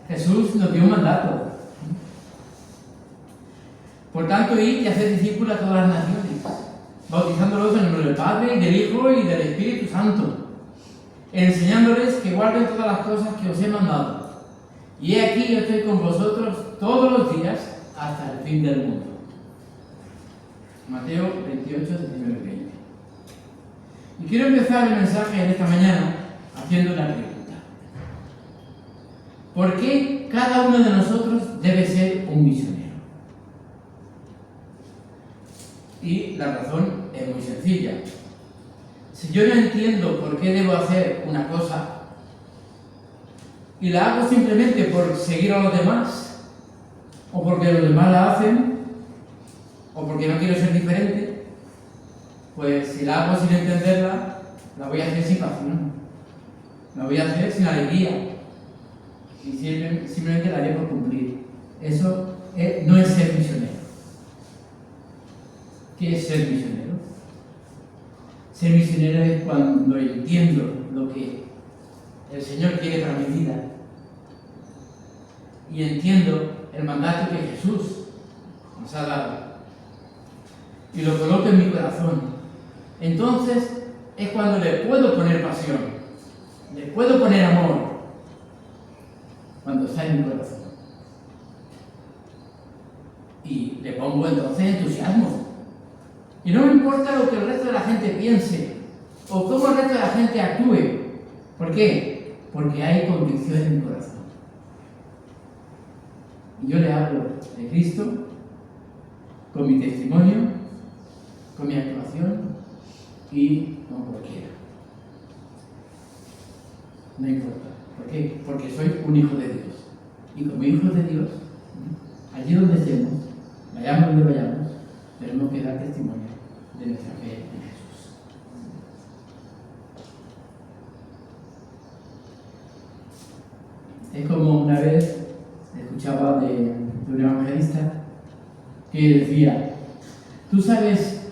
Jesús nos dio un mandato. Por tanto, id y haced discípulos a todas las naciones, bautizándolos en el nombre del Padre, y del Hijo, y del Espíritu Santo, enseñándoles que guarden todas las cosas que os he mandado. Y he aquí, yo estoy con vosotros todos los días hasta el fin del mundo. Mateo 28, 19, 20. Y quiero empezar el mensaje en esta mañana haciendo una pregunta. ¿Por qué cada uno de nosotros debe ser un misionero? Y la razón es muy sencilla. Si yo no entiendo por qué debo hacer una cosa y la hago simplemente por seguir a los demás, o porque los demás la hacen, o porque no quiero ser diferente, pues si la hago sin entenderla, la voy a hacer sin pasión, la voy a hacer sin alegría y simplemente la haré por cumplir. Eso no es ser misionero. ¿Qué es ser misionero? Ser misionero es cuando entiendo lo que el Señor quiere para mi vida y entiendo el mandato que Jesús nos ha dado y lo coloco en mi corazón. Entonces es cuando le puedo poner pasión, le puedo poner amor, cuando está en mi corazón. Y le pongo entonces entusiasmo. Y no me importa lo que el resto de la gente piense o cómo el resto de la gente actúe. ¿Por qué? Porque hay convicción en mi corazón. Y yo le hablo de Cristo con mi testimonio, con mi actuación y con cualquiera. No importa. ¿Por qué? Porque soy un hijo de Dios. Y como hijos de Dios, allí donde estemos, vayamos donde vayamos, tenemos que dar testimonio de nuestra fe en Jesús. Es como una vez escuchaba de un evangelista que decía: ¿tú sabes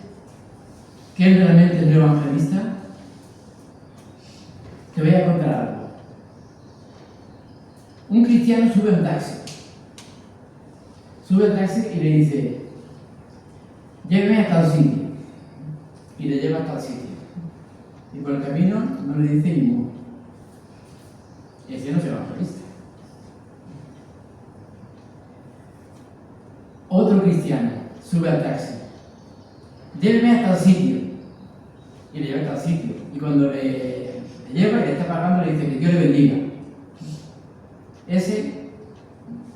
quién realmente es un evangelista? Te voy a contar algo. Un cristiano sube al taxi. Sube al taxi y le dice: lléveme a tal sitio. Y le lleva a tal sitio. Y por el camino no le dice ni mu. Ese no es evangelista. Otro cristiano sube al taxi. Lléveme a tal sitio. Y le lleva a tal sitio. Y cuando le lleva y le está pagando, le dice que Dios le bendiga. Ese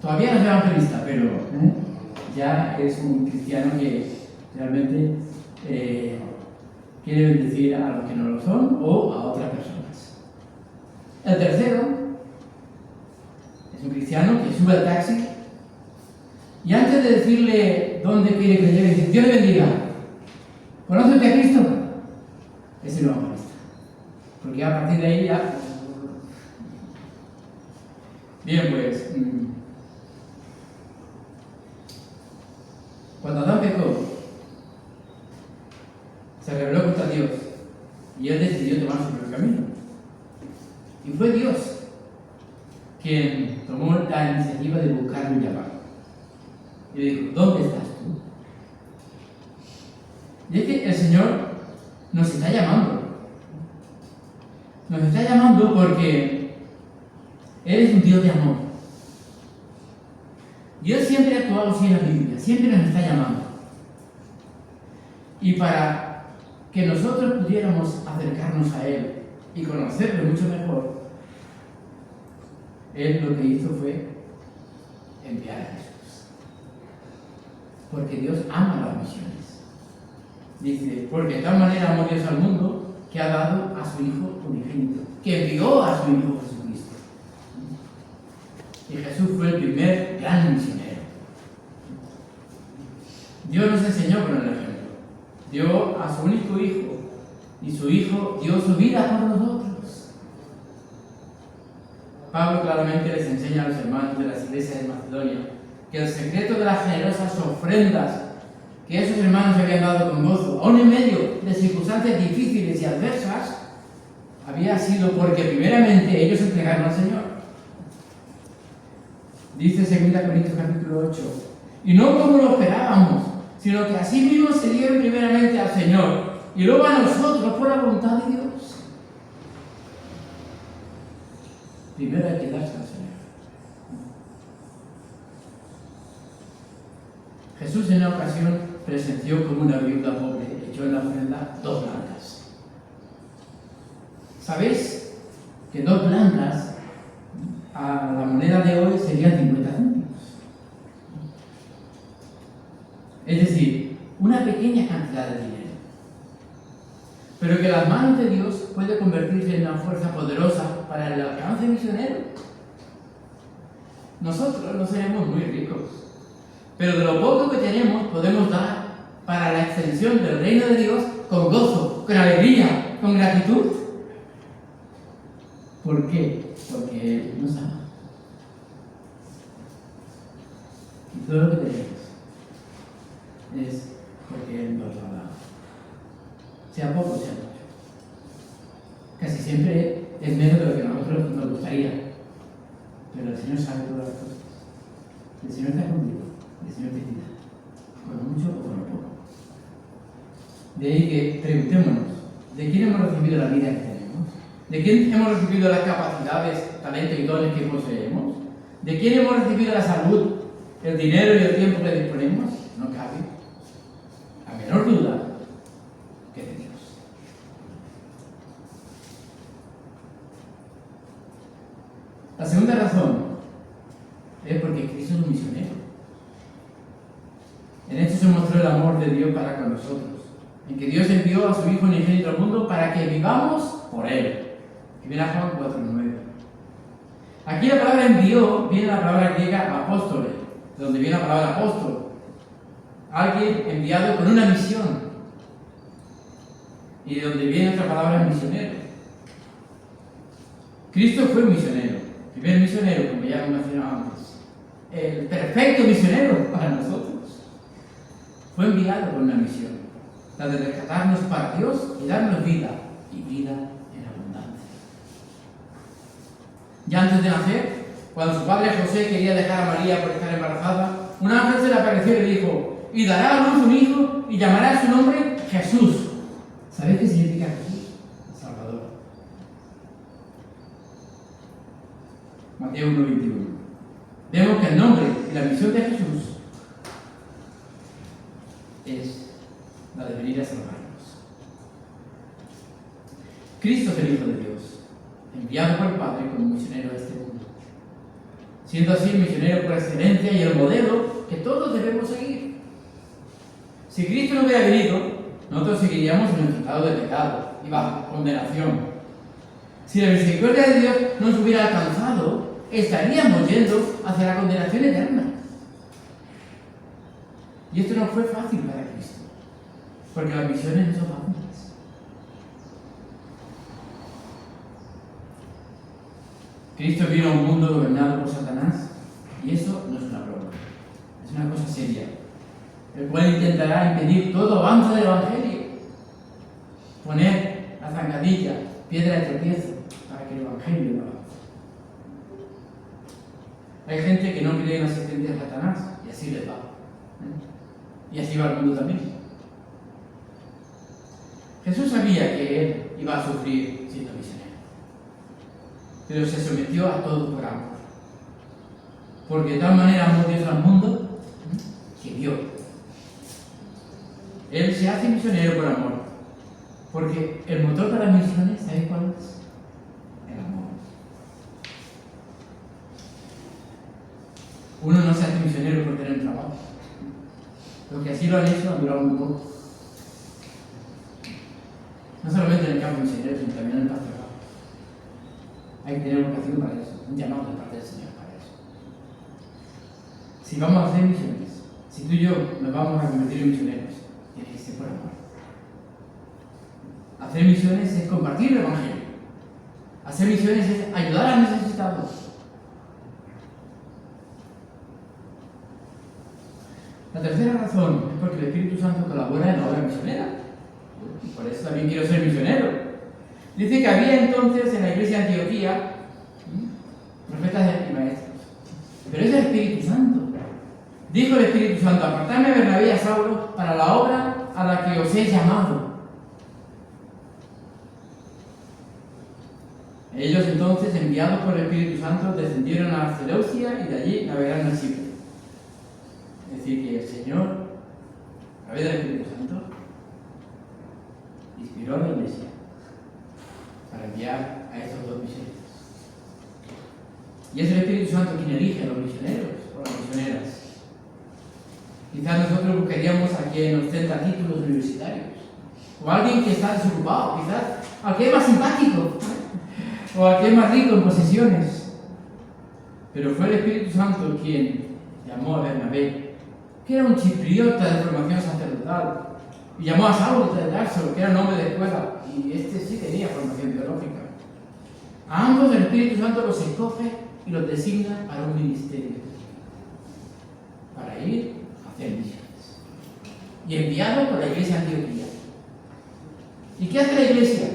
todavía no es evangelista, pero ya es un cristiano que realmente quiere bendecir a los que no lo son o a otras personas. El tercero es un cristiano que sube al taxi y antes de decirle dónde quiere que le lleve, dice: Dios le bendiga. ¿Conoce usted a Cristo? Es el evangelista. Porque a partir de ahí ya... Bien, pues... Cuando Adán pecó, se rebeló contra Dios y él decidió tomar su propio camino. Y fue Dios quien tomó la iniciativa de buscarlo y llamarlo. Y le dijo: ¿dónde estás tú? Y es que el Señor nos está llamando. Nos está llamando porque Él es un Dios de amor. Dios siempre ha actuado así en la Biblia, siempre nos está llamando. Y para que nosotros pudiéramos acercarnos a Él y conocerlo mucho mejor, Él lo que hizo fue enviar a Jesús. Porque Dios ama las misiones. Dice: porque de tal manera amó Dios al mundo que ha dado a su Hijo unigénito, que envió a su Hijo Jesucristo. Y Jesús fue el primer gran misionero. Dios nos enseñó con el ejemplo. Dio a su único Hijo y su Hijo dio su vida por nosotros. Pablo claramente les enseña a los hermanos de las iglesias de Macedonia que el secreto de las generosas ofrendas que esos hermanos habían dado con gozo, aún en medio de circunstancias difíciles y adversas, había sido porque primeramente ellos entregaron al Señor. Dice 2 Corintios capítulo 8, y no como lo esperábamos, sino que así mismo se dieron primeramente al Señor y luego a nosotros por la voluntad de Dios. Primero hay que darse al Señor. Jesús en una ocasión presenció como una viuda pobre, echó en la ofrenda 2 blancas. ¿Sabéis que 2 blancas a la moneda de hoy serían 50 céntimos? Es decir, una pequeña cantidad de dinero. Pero que las manos de Dios puede convertirse en una fuerza poderosa para el alcance misionero. Nosotros no seremos muy ricos, pero de lo poco que tenemos podemos dar para la extensión del reino de Dios con gozo, con alegría, con gratitud. ¿Por qué? Porque Él nos ama. Y todo lo que tenemos es porque Él nos lo ha dado. Sea poco, sea mucho. Casi siempre es menos de lo que a nosotros nos gustaría. Pero el Señor sabe todas las cosas. El Señor está contigo. El Señor te cuida. Con mucho o con poco. De ahí que preguntémonos, ¿de quién hemos recibido la vida que tenemos? ¿De quién hemos recibido las capacidades, talentos y dones que poseemos? ¿De quién hemos recibido la salud, el dinero y el tiempo que disponemos? No cabe a menor duda que de Dios. La segunda razón es porque Cristo es un misionero. En esto se mostró el amor de Dios para con nosotros, en que Dios envió a su Hijo unigénito al mundo para que vivamos por Él. Y viene a Juan 4:9. Aquí la palabra envió viene la palabra griega apóstoles, de donde viene la palabra apóstol. Alguien enviado con una misión. Y de donde viene otra palabra misionero. Cristo fue misionero, primer misionero, como ya lo mencionaba antes. El perfecto misionero para nosotros. Fue enviado con una misión, la de rescatarnos para Dios y darnos vida, y vida en abundancia. Ya antes de nacer, cuando su padre José quería dejar a María por estar embarazada, un ángel se le apareció y le dijo: y dará a luz un hijo y llamará su nombre Jesús. ¿Sabéis qué significa Jesús? Salvador. Mateo 1:21. Vemos que el nombre y la misión de Jesús es la de venir a salvarnos. Cristo es el Hijo de Dios, enviado por el Padre como misionero a este mundo, siendo así el misionero por excelencia y el modelo que todos debemos seguir. Si Cristo no hubiera venido, nosotros seguiríamos en el estado de pecado y bajo condenación. Si la misericordia de Dios no nos hubiera alcanzado, estaríamos yendo hacia la condenación eterna. Y esto no fue fácil para Cristo, porque las misiones no son fáciles. Cristo vino a un mundo gobernado por Satanás, y eso no es una broma, es una cosa seria, el cual intentará impedir todo avance del Evangelio, poner la zancadilla, piedra de tropiezo, para que el Evangelio no avance. Hay gente que no cree en la existencia de Satanás, y así les va. Y así va el mundo también. Jesús sabía que Él iba a sufrir siendo misionero, pero se sometió a todo por amor. Porque de tal manera amó Dios al mundo que dio. Él se hace misionero por amor. Porque el motor para las misiones, ¿sabéis cuál es? El amor. Uno no se hace misionero por tener trabajo. Los que así lo han hecho han durado muy poco. No solamente en el campo misionero, sino también en el pastorado. Hay que tener vocación para eso, un llamado de parte del Señor para eso. Si vamos a hacer misiones, si tú y yo nos vamos a convertir en misioneros, tiene que ser por amor. Hacer misiones es compartir el Evangelio. Hacer misiones es ayudar a los necesitados. La tercera razón es porque el Espíritu Santo colabora en la obra misionera. Y por eso también quiero ser misionero. Dice que había entonces en la iglesia de Antioquía profetas y maestros. Pero es el Espíritu Santo. Dijo el Espíritu Santo: apartadme a Bernabé y a Saulo para la obra a la que os he llamado. Ellos entonces, enviados por el Espíritu Santo, descendieron a Seleucia y de allí navegaron a Chipre. Es decir, que el Señor, a través del Espíritu Santo, inspiró a la Iglesia para enviar a estos dos misioneros. Y es el Espíritu Santo quien elige a los misioneros o las misioneras. Quizás nosotros buscaríamos a quien ostenta títulos universitarios, o a alguien que está desocupado, quizás al que es más simpático, o al que es más rico en posesiones. Pero fue el Espíritu Santo quien llamó a Bernabé, que era un chipriota de formación sacerdotal, y llamó a Saulo de Tarso, que era un hombre de escuela, y este sí tenía formación teológica. A ambos el Espíritu Santo los escoge y los designa para un ministerio, para ir a hacer misiones, y enviados por la Iglesia de Antioquía. ¿Y qué hace la Iglesia?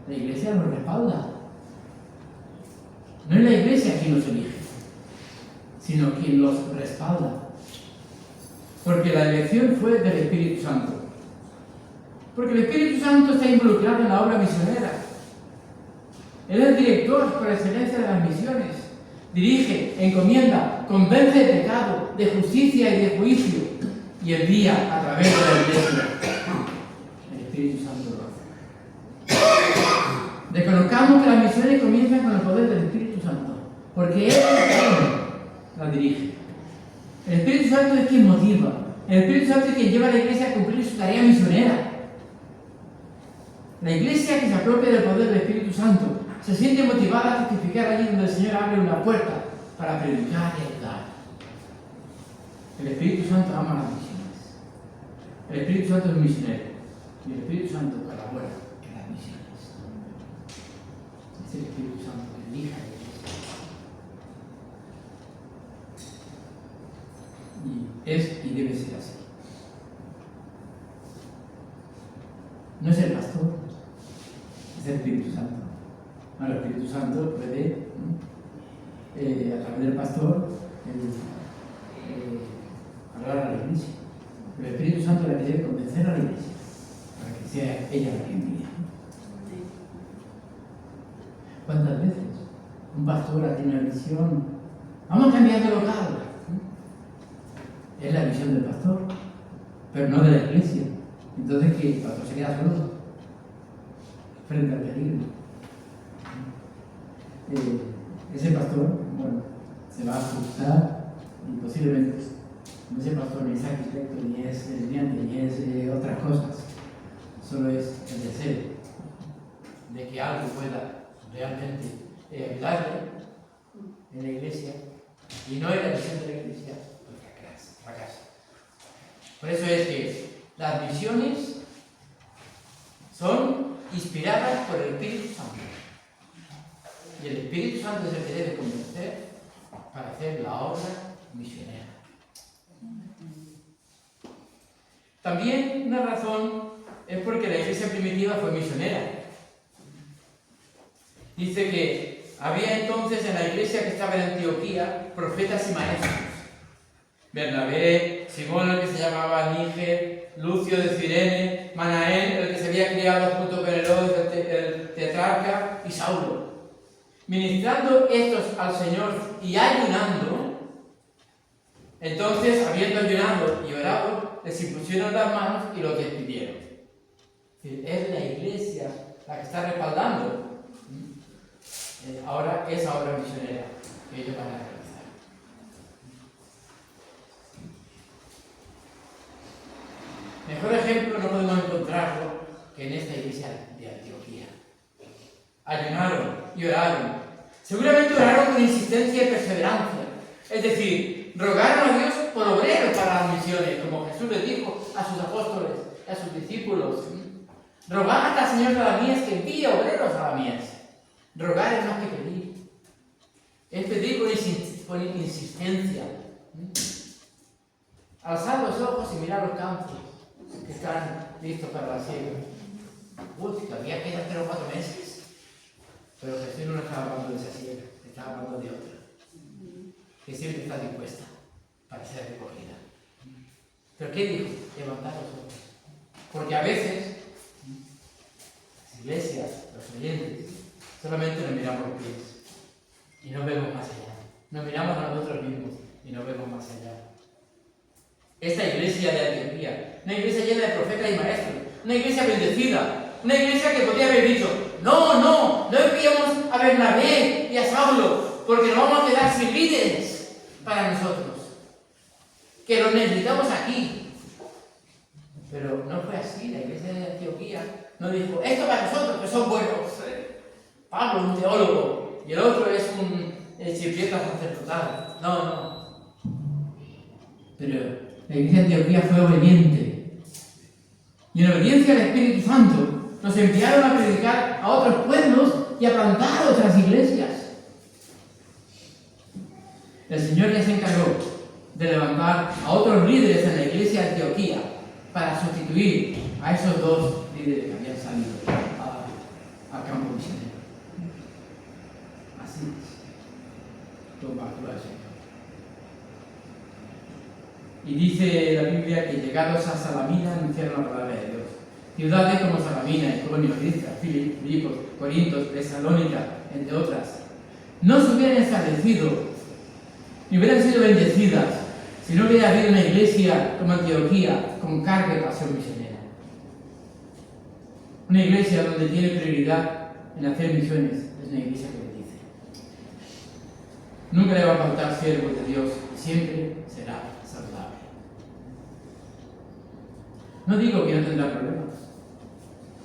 La Iglesia los respalda. No es la Iglesia quien los elige, sino quien los respalda. Porque la elección fue del Espíritu Santo. Porque el Espíritu Santo está involucrado en la obra misionera. Él es el director por excelencia de las misiones. Dirige, encomienda, convence de pecado, de justicia y de juicio, y envía a través de la Iglesia. El Espíritu Santo lo hace. Reconozcamos que las misiones comienzan con el poder del Espíritu Santo, porque Él es quien las dirige. El Espíritu Santo es quien motiva. El Espíritu Santo es quien lleva a la Iglesia a cumplir su tarea misionera. La Iglesia que se apropia del poder del Espíritu Santo se siente motivada a testificar allí donde el Señor abre una puerta para predicar y ayudar. El Espíritu Santo ama las misiones. El Espíritu Santo es un misionero. Y el Espíritu Santo colabora en las misiones. Es el Espíritu Santo que elija a la Iglesia. Y es y debe ser así. No es el pastor, es el Espíritu Santo. No, el Espíritu Santo puede, a través del pastor, hablar a la Iglesia. Pero el Espíritu Santo la que debe convencer a la Iglesia para que sea ella la que envía. ¿Cuántas veces un pastor tiene una visión? Vamos cambiando de local. Es la visión del pastor, pero no de la Iglesia. Entonces, ¿qué? El pastor se queda solo frente al peligro. Ese pastor, bueno, se va a asustar y posiblemente no es el pastor ni es arquitecto, ni es estudiante, ni es otras cosas. Solo es el deseo de que algo pueda realmente ayudarle en la Iglesia, y no en la visión de la Iglesia, pues fracasa. Por eso es que las misiones son inspiradas por el Espíritu Santo. Y el Espíritu Santo es el que debe convencer para hacer la obra misionera. También una razón es porque la iglesia primitiva fue misionera. Dice que había entonces en la iglesia que estaba en Antioquía profetas y maestros. Bernabé, Simón, el que se llamaba Níger, Lucio de Cirene, Manaén, el que se había criado junto con Herodes, el tetrarca, y Saulo. Ministrando estos al Señor y ayunando, entonces, habiendo ayunado y orado, les impusieron las manos y los despidieron. Es la iglesia la que está respaldando ahora esa obra misionera que ellos van a realizar. Mejor ejemplo no podemos encontrarlo que en esta iglesia de Antioquía. Ayunaron y oraron. Seguramente oraron con insistencia y perseverancia. Es decir, rogaron a Dios por obreros para las misiones, como Jesús les dijo a sus apóstoles, a sus discípulos. Rogad al Señor de la mies que envíe obreros a la mies. Rogar es más que pedir. Es pedir con insistencia. Alzad los ojos y mirad los campos que están listos para la siega. Todavía quedan 3 o 4 meses. Pero Jesús no estaba hablando de esa siega, estaba hablando de otra. que siempre está dispuesta para ser recogida. ¿Pero qué dijo? Levantar los ojos. Porque a veces, las iglesias, los creyentes, solamente nos miramos los pies y no vemos más allá. Nos miramos a nosotros mismos y no vemos más allá. Esta iglesia de Antioquía, una iglesia llena de profetas y maestros, una iglesia bendecida, una iglesia que podría haber dicho, no enviamos a Bernabé y a Saulo, porque nos vamos a quedar sin líderes para nosotros, que los necesitamos aquí. Pero no fue así. La iglesia de Antioquía no dijo, esto para nosotros que son buenos. Pablo, un teólogo, y el otro es un chiprieta sacerdotal. No. Pero la iglesia de Antioquía fue obediente. Y en obediencia al Espíritu Santo nos enviaron a predicar a otros pueblos y a plantar otras iglesias. El Señor ya se encargó de levantar a otros líderes en la iglesia de Antioquía para sustituir a esos dos líderes que habían salido al campo misionero. Así es como actúa el Señor. Y dice la Biblia que llegados a Salamina anunciaron la palabra de Dios. Ciudades como Salamina, Iconio, Listra, Filipos, Corintos, Tesalónica, entre otras, no se hubieran establecido ni hubieran sido bendecidas si no hubiera habido una iglesia como Antioquía con carga de pasión misionera. Una iglesia donde tiene prioridad en hacer misiones es una iglesia que bendice. Nunca le va a faltar siervos de Dios y siempre será saludable. No digo que no tendrá problemas,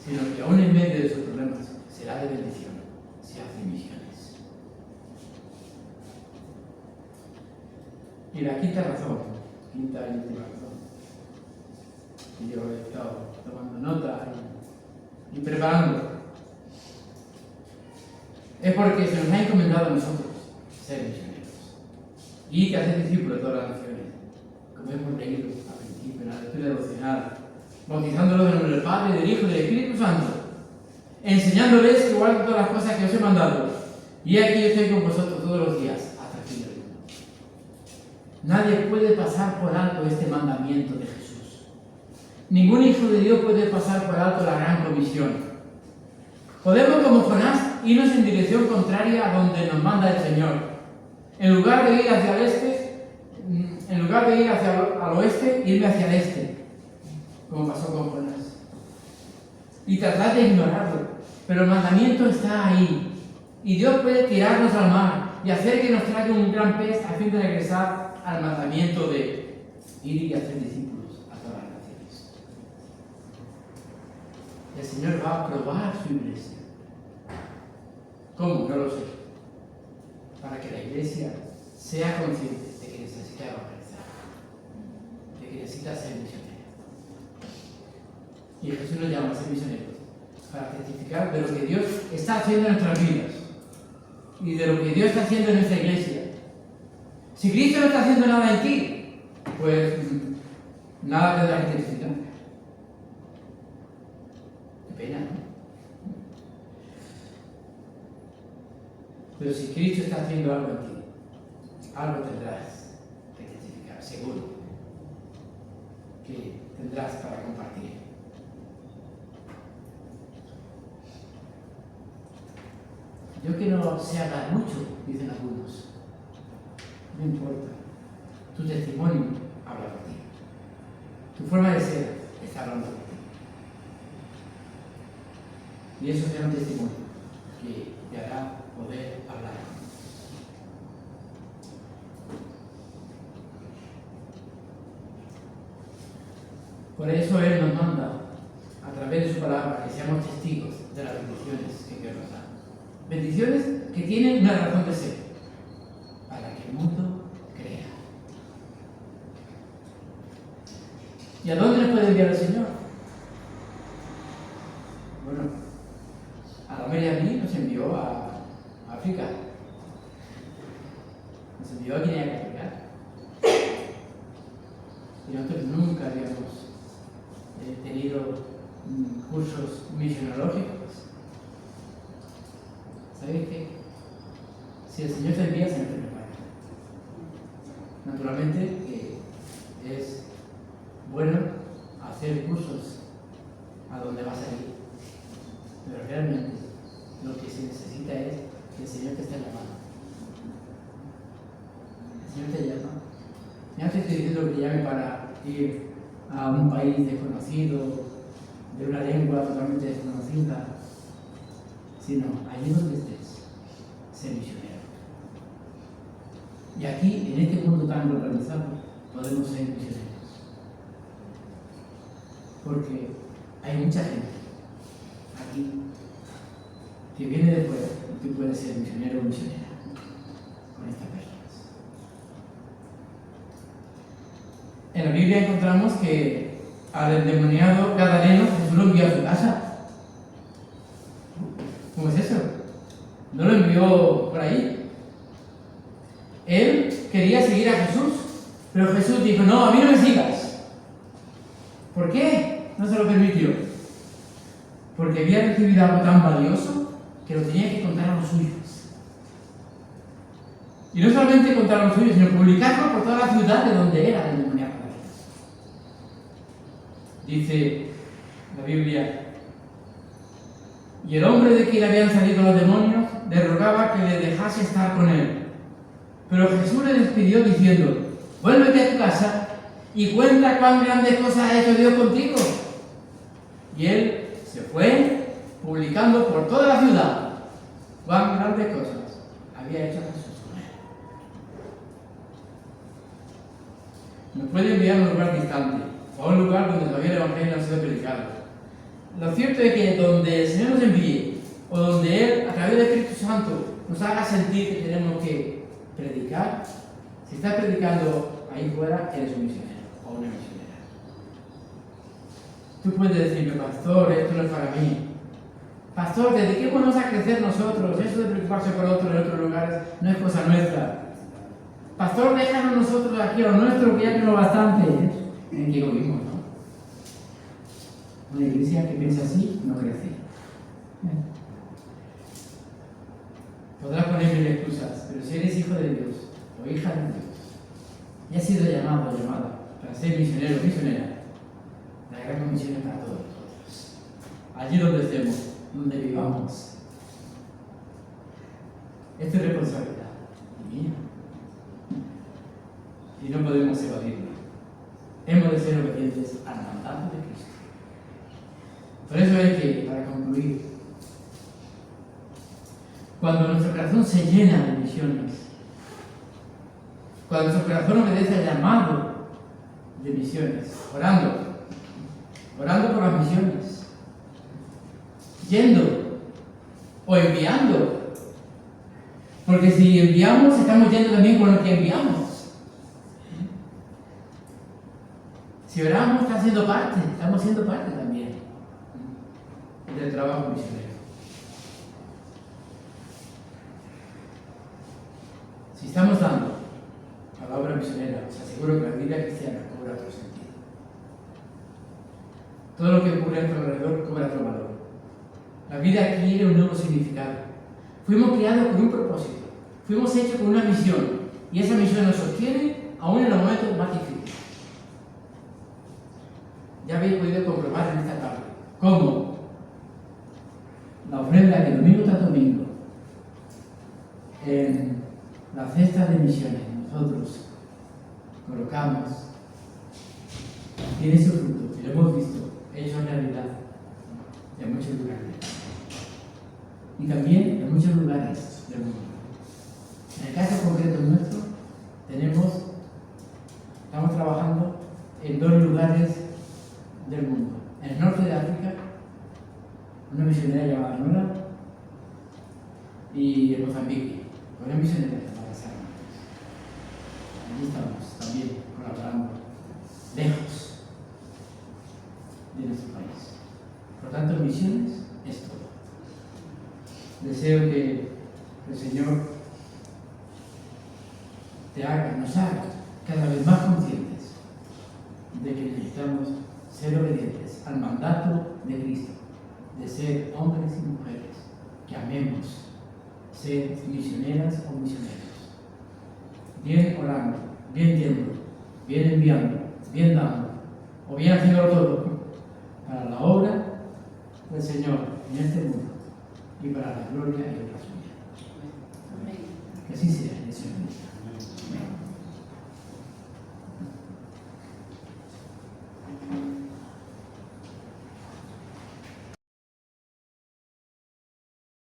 sino que aún en medio de sus problemas será de bendición si hace misiones. Y la quinta razón, quinta y última razón, que yo he estado tomando nota y preparando, es porque se nos ha encomendado a nosotros ser misioneros y que hacer discípulos de todas las naciones, como hemos leído al principio en la lectura devocional, bautizándolos en el nombre del Padre, del Hijo y del Espíritu Santo, enseñándoles que guarden todas las cosas que os he mandado, y aquí yo estoy con vosotros todos los días hasta el fin del mundo. Nadie puede pasar por alto este mandamiento de Jesús. Ningún hijo de Dios puede pasar por alto la gran comisión. Podemos, como Jonás, irnos en dirección contraria a donde nos manda el Señor. En lugar de ir hacia el este, en lugar de ir hacia el oeste, irme hacia el este, como pasó con Jonás. Y tratar de ignorarlo. Pero el mandamiento está ahí. Y Dios puede tirarnos al mar y hacer que nos traiga un gran pez a fin de regresar al mandamiento de ir y hacer discípulos a todas las naciones. El Señor va a probar su iglesia. ¿Cómo? No lo sé. Para que la iglesia sea consciente de que necesita evangelizar, de que necesita ser misionera. Y Jesús nos llama a ser misioneros para testificar de lo que Dios está haciendo en nuestras vidas y de lo que Dios está haciendo en nuestra iglesia. Si Cristo no está haciendo nada en ti, pues nada tendrás que testificar. Qué pena, ¿no? Pero si Cristo está haciendo algo en ti, algo tendrás que testificar, seguro que tendrás para compartir. Yo que no sé hablar mucho, dicen algunos. No importa. Tu testimonio habla por ti. Tu forma de ser está hablando por ti. Y eso será un testimonio que te hará poder hablar. Por eso Él nos manda, a través de su palabra, que seamos testigos de las bendiciones que Dios nos da. Bendiciones que tienen una razón de ser, para que el mundo crea. ¿Y a dónde nos puede enviar el Señor? Bueno, a Romero y a mí nos envió a África. Nos envió a Guinea Ecuatorial. Y nosotros nunca habíamos tenido cursos misionológicos. ¿Sabéis qué? Si el Señor te envía, se nos prepara. Naturalmente que es bueno hacer cursos a donde vas a ir, pero realmente lo que se necesita es que el Señor te esté llamando. El Señor te llama. Ya te estoy diciendo que llame para ir a un país desconocido, de una lengua totalmente desconocida, sino allí donde estés, ser misionero. Y aquí, en este mundo tan globalizado, podemos ser misioneros. Porque hay mucha gente aquí que viene de fuera y tú puedes ser misionero o misionera con estas personas. En la Biblia encontramos que al endemoniado gadareno Jesús lo envió a su casa. ¿Cómo es eso? No lo envió por ahí. Él quería seguir a Jesús, pero Jesús dijo, no, a mí no me sigas. ¿Por qué? No se lo permitió. Porque había recibido algo tan valioso que lo tenía que contar a los suyos. Y no solamente contar a los suyos, sino publicarlo por toda la ciudad de donde era el endemoniado. Dice la Biblia, y el hombre de quien habían salido los demonios le rogaba que le dejase estar con él. Pero Jesús le despidió diciendo, vuélvete a tu casa y cuenta cuán grandes cosas ha hecho Dios contigo. Y él se fue publicando por toda la ciudad cuán grandes cosas había hecho Jesús con él. Nos puede enviar a un lugar distante, o a un lugar donde todavía el Evangelio no ha sido predicado. Lo cierto es que donde el Señor nos envíe, o donde Él, a través del Espíritu Santo, nos haga sentir que tenemos que predicar, si estás predicando ahí fuera, eres un misionero o una misionera. Tú puedes decirme, pastor, esto no es para mí. Pastor, dediquémonos a crecer nosotros. Eso de preocuparse por otros en otros lugares no es cosa nuestra. Pastor, déjanos nosotros aquí a lo nuestro, que ya tenemos bastante. En Diego mismo, ¿no? Una iglesia que piensa así no crece. Podrás ponerme excusas, pero si eres hijo de Dios o hija de Dios y has sido llamado o llamada para ser misionero o misionera, la gran comisión es para todos nosotros. Allí donde estemos, donde vivamos. Esto es responsabilidad mía. Y no podemos evadirlo. Hemos de ser obedientes al mandato de Cristo. Por eso es que, para concluir, cuando nuestro corazón se llena de misiones, cuando nuestro corazón obedece al llamado de misiones, orando por las misiones, yendo o enviando, porque si enviamos, estamos yendo también con lo que enviamos. Si oramos, estamos siendo parte también del trabajo misionero. Si estamos dando a la obra misionera, os aseguro que la vida cristiana cobra otro sentido. Todo lo que ocurre a nuestro alrededor cobra otro valor. La vida adquiere un nuevo significado. Fuimos creados con un propósito. Fuimos hechos con una misión. Y esa misión nos sostiene aún en los momentos más difíciles. Ya habéis podido comprobar en esta tarde cómo la ofrenda que domingo tras domingo en la cesta de misiones nosotros colocamos tiene su fruto, y lo hemos visto, hecho realidad en muchos lugares y también en muchos lugares del mundo. En el caso concreto nuestro, estamos trabajando en 2 lugares del mundo. En el norte de África, una misionera llamada Nora, y en Mozambique, una misionera llamada Sara. Allí estamos también colaborando, lejos de nuestro país. Por tanto, misiones es todo. Deseo que el Señor nos haga cada vez más conscientes de que necesitamos ser obedientes al mandato de Cristo, de ser hombres y mujeres que amemos ser misioneras o misioneros, bien orando, bien yendo, bien enviando, bien dando, o bien haciéndolo todo para la obra del Señor en este mundo y para la gloria y la suya.